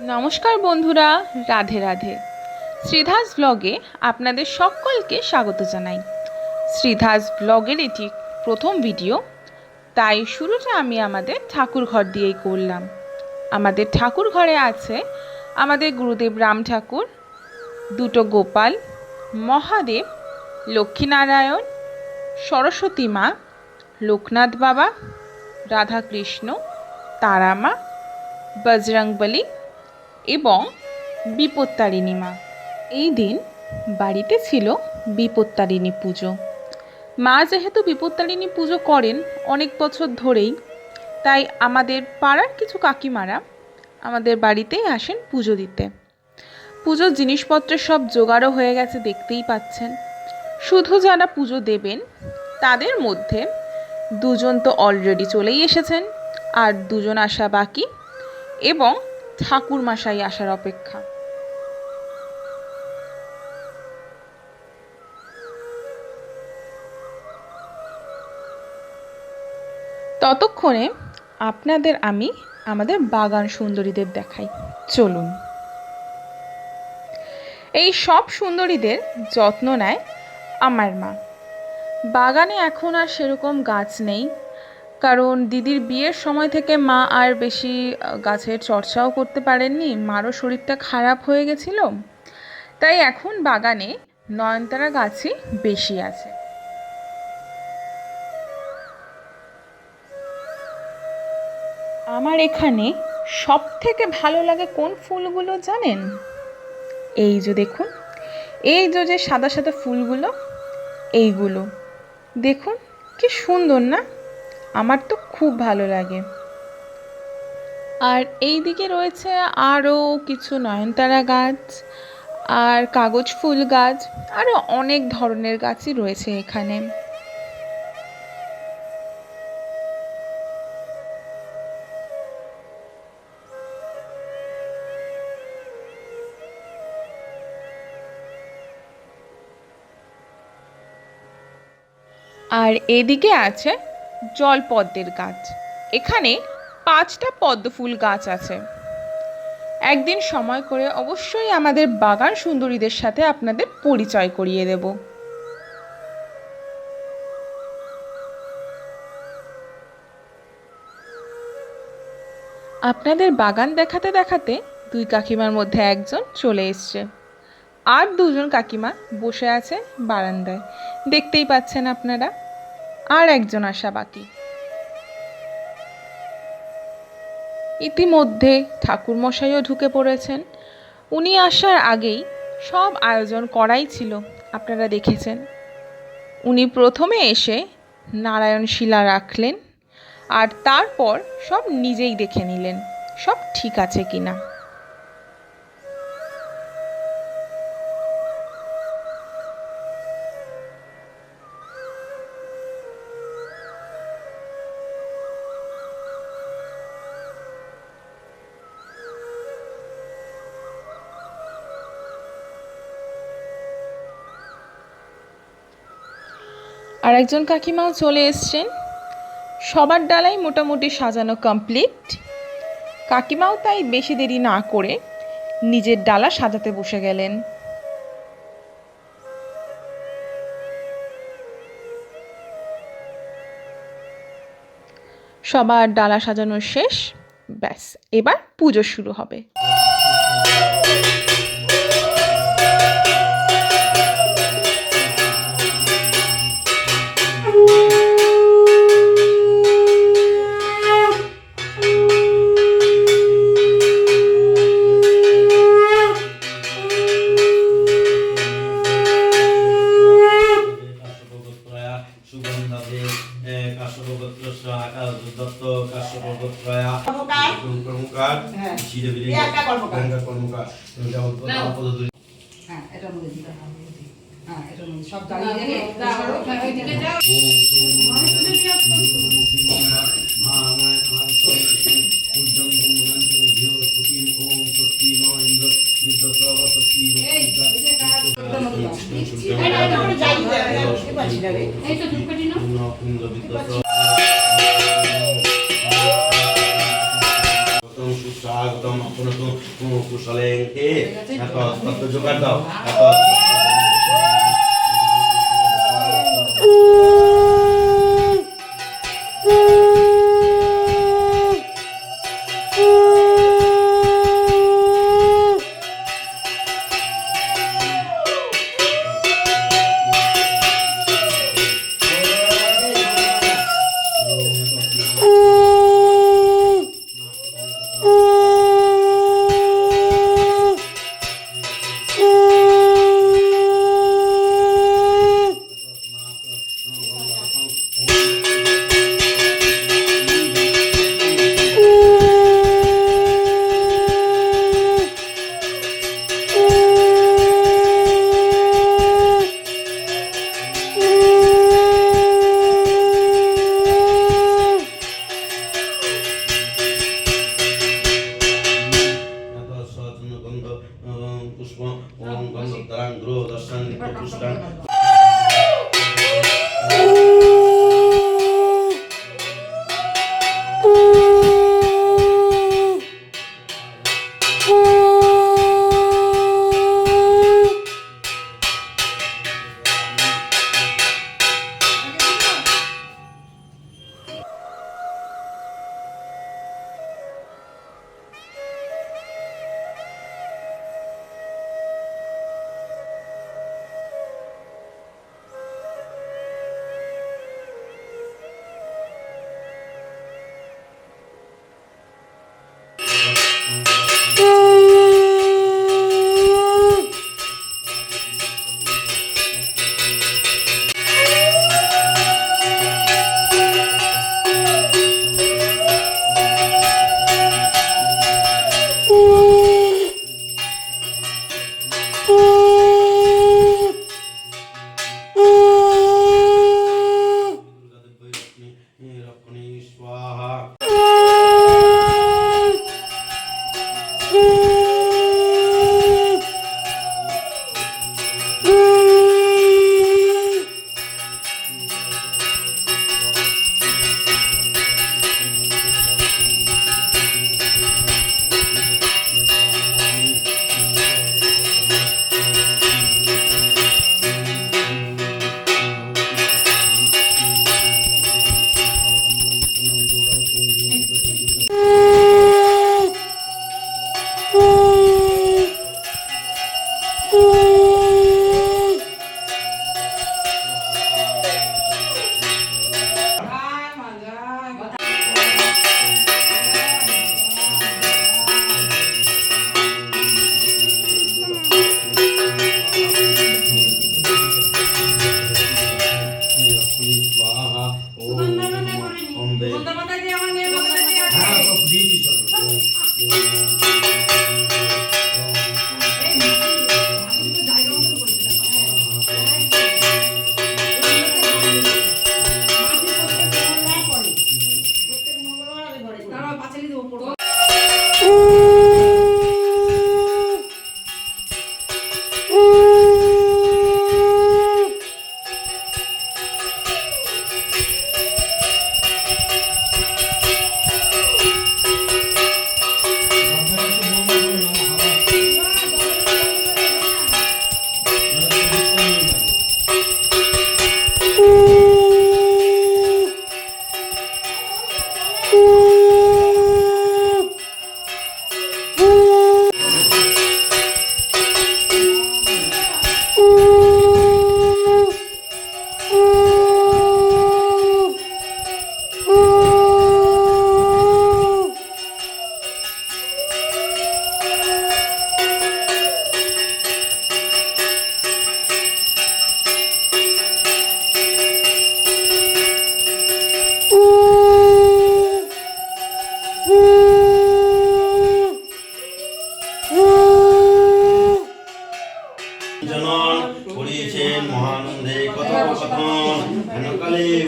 নমস্কার বন্ধুরা, রাধে রাধে। শ্রীধাস ব্লগে আপনাদের সকলকে স্বাগত জানাই। শ্রীধাস ব্লগের এটি প্রথম ভিডিও, তাই শুরুটা আমি আমাদের ঠাকুর ঘর দিয়েই করলাম। আমাদের ঠাকুর ঘরে আছে আমাদের গুরুদেব রাম ঠাকুর, দুটো গোপাল, মহাদেব, লক্ষ্মীনারায়ণ, সরস্বতী মা, লোকনাথ বাবা, রাধাকৃষ্ণ, তারামা, বজরংবলী এবং বিপত্তারিণী মা। এই দিন বাড়িতে ছিল বিপত্তারিণী পুজো। মা যেহেতু বিপত্তারিণী পুজো করেন অনেক বছর ধরেই, তাই আমাদের পাড়ার কিছু কাকিমারা আমাদের বাড়িতেই আসেন পুজো দিতে। পুজোর জিনিসপত্রের সব জোগাড়ও হয়ে গেছে, দেখতেই পাচ্ছেন। শুধু যারা পুজো দেবেন তাদের মধ্যে দুজন তো অলরেডি চলেই এসেছেন, আর দুজন আসা বাকি, এবং ঠাকুর মশাই আসার অপেক্ষা। ততক্ষণে আপনাদের আমি আমাদের বাগান সুন্দরীদের দেখাই, চলুন। এই সব সুন্দরীদের যত্ন নেয় আমার মা। বাগানে এখন আর সেরকম গাছ নেই, কারণ দিদির বিয়ের সময় থেকে মা আর বেশি গাছের চর্চাও করতে পারেননি, মারও শরীরটা খারাপ হয়ে গেছিল। তাই এখন বাগানে নয়নতারা গাছই বেশি আছে। আমার এখানে সব থেকে ভালো লাগে কোন ফুলগুলো জানেন? এই যে দেখুন, এই যে সাদা সাদা ফুলগুলো, এইগুলো দেখুন কি সুন্দর না? আমার তো খুব ভালো লাগে। আর এই দিকে রয়েছে আরও কিছু নয়নতারা গাছ আর কাগজ ফুল গাছ, আরও অনেক ধরনের গাছই রয়েছে এখানে। আর এদিকে আছে জলপদ্মের গাছ। এখানে 5টা পদ্ম ফুল গাছ আছে। একদিন সময় করে অবশ্যই আমাদের বাগান সুন্দরীদের সাথে আপনাদের পরিচয় করিয়ে দেব। আপনাদের বাগান দেখাতে দেখাতে দুই কাকিমার মধ্যে একজন চলে এসছে, আর দুজন কাকিমা বসে আছে বারান্দায়, দেখতেই পাচ্ছেন আপনারা। আর একজন আসা বাকি। ইতিমধ্যে ঠাকুরমশাইও ঢুকে পড়েছেন। উনি আসার আগেই সব আয়োজন করাই ছিল, আপনারা দেখেছেন। উনি প্রথমে এসে নারায়ণ শিলা রাখলেন, আর তারপর সব নিজেই দেখে নিলেন সব ঠিক আছে কিনা। আর একজন কাকিমাও চলে এসছেন। সবার ডালাই মোটামুটি সাজানো কমপ্লিট। কাকিমাও তাই বেশি দেরি না করে নিজের ডালা সাজাতে বসে গেলেন। সবার ডালা সাজানো শেষ, ব্যাস এবার পুজো শুরু হবে। সব দাঁড়িয়ে স্বাগত কম কোনো কুশলে এত তত্ত্ব জোগাড় দাও এত পুষ্প ওম গন্ধোত্তরাং গ্রহ দর্শন পুষ্টাং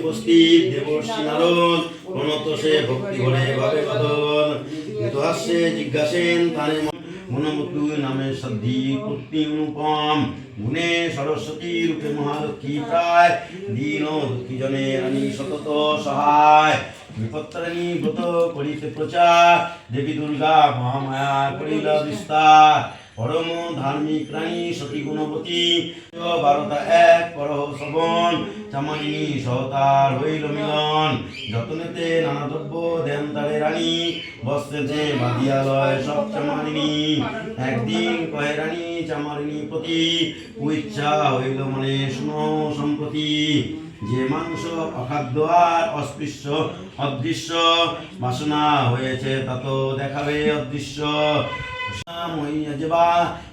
উপস্থিত দেবর্ষি নারদ প্রণতসে ভক্তি ভরে ভাবে কথন মৃতহাস্যে জিজ্ঞাসেন তানে মনমতু নামে সদ্ধি পুত্তি অনুপম গুণে সরস্বতী রূপে মহালক্ষ্মী প্রায় দীন দুঃখী জনে আনি সতত সহায় বিপত্তারিণী ব্রত করিতে প্রচার, দেবী দুর্গা মহামায়া করিল বিস্তার। পরম ধার্মিক রানী সতী গুণবতী, 12টা 1 করহ শ্রবণ, চামারিণী সহতার হইল মিলন। যতনেতে নানা দ্রব্য দেন তারে রানী, বস্ত্রেতে বাঁধিয়ালয় সব চামারিণী। একদিন কহে রানী চামারিণী প্রতি, ইচ্ছা হইল মনে শুনো সম্প্রতি। যে মাংস অখাদ্য আর অস্পৃশ্য অদৃশ্য, বাসনা হয়েছে তত দেখাবে অদৃশ্য।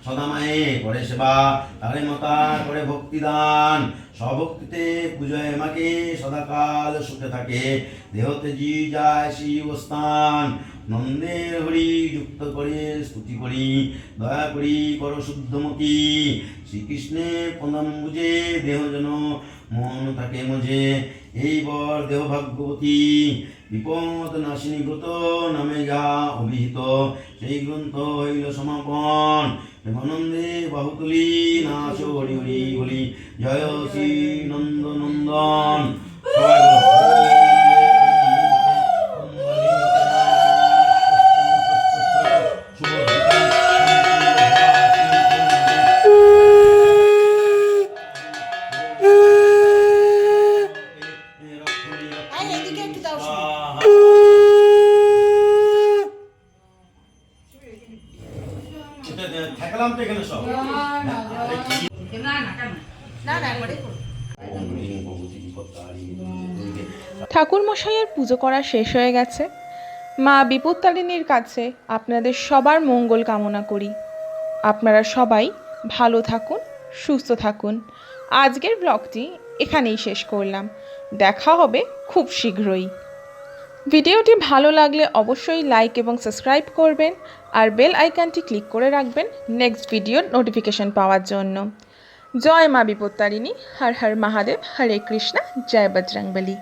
সদা মায়ে করে সেবা, তারে মাতা করে ভক্তিদান। স্বভক্তিতে পূজয় মাকে, সদাকাল সুখে থাকে। দেহতে জি যায় শিব স্থান, নন্দের হরি যুক্ত করে স্তুতি করি। দয়া করি কর শুদ্ধমতি, শ্রীকৃষ্ণের পদম বুঝে দেহ যেন মন থাকে মজে। এই বর দেহ ভাগ্যবতী, বিপদ নাশিনী ব্রত নামে যা অভিহিত, সেই গ্রন্থ হইল সমাপন। প্রেমানন্দে বাহুতুলি নাচ হরি হরি বলি, জয় শ্রী নন্দ নন্দন। সবাই এদিকে একটু দাও। থাকলাম তো এখানে সব। না না কেন না না একবারে করো। ঠাকুর মশাইয়ের পুজো করা শেষ হয়ে গেছে। মা বিপত্তারিণীর কাছে আপনাদের সবার মঙ্গল কামনা করি। আপনারা সবাই ভালো থাকুন, সুস্থ থাকুন। আজকের ব্লগটি এখানেই শেষ করলাম। দেখা হবে খুব শীঘ্রই। ভিডিওটি ভালো লাগলে অবশ্যই লাইক এবং সাবস্ক্রাইব করবেন, আর বেল আইকনটি ক্লিক করে রাখবেন নেক্সট ভিডিওর নোটিফিকেশন পাওয়ার জন্য। জয় মা বিপত্তারিণী, হর হর মহাদেব, হরে কৃষ্ণা, জয় বজরংবলী।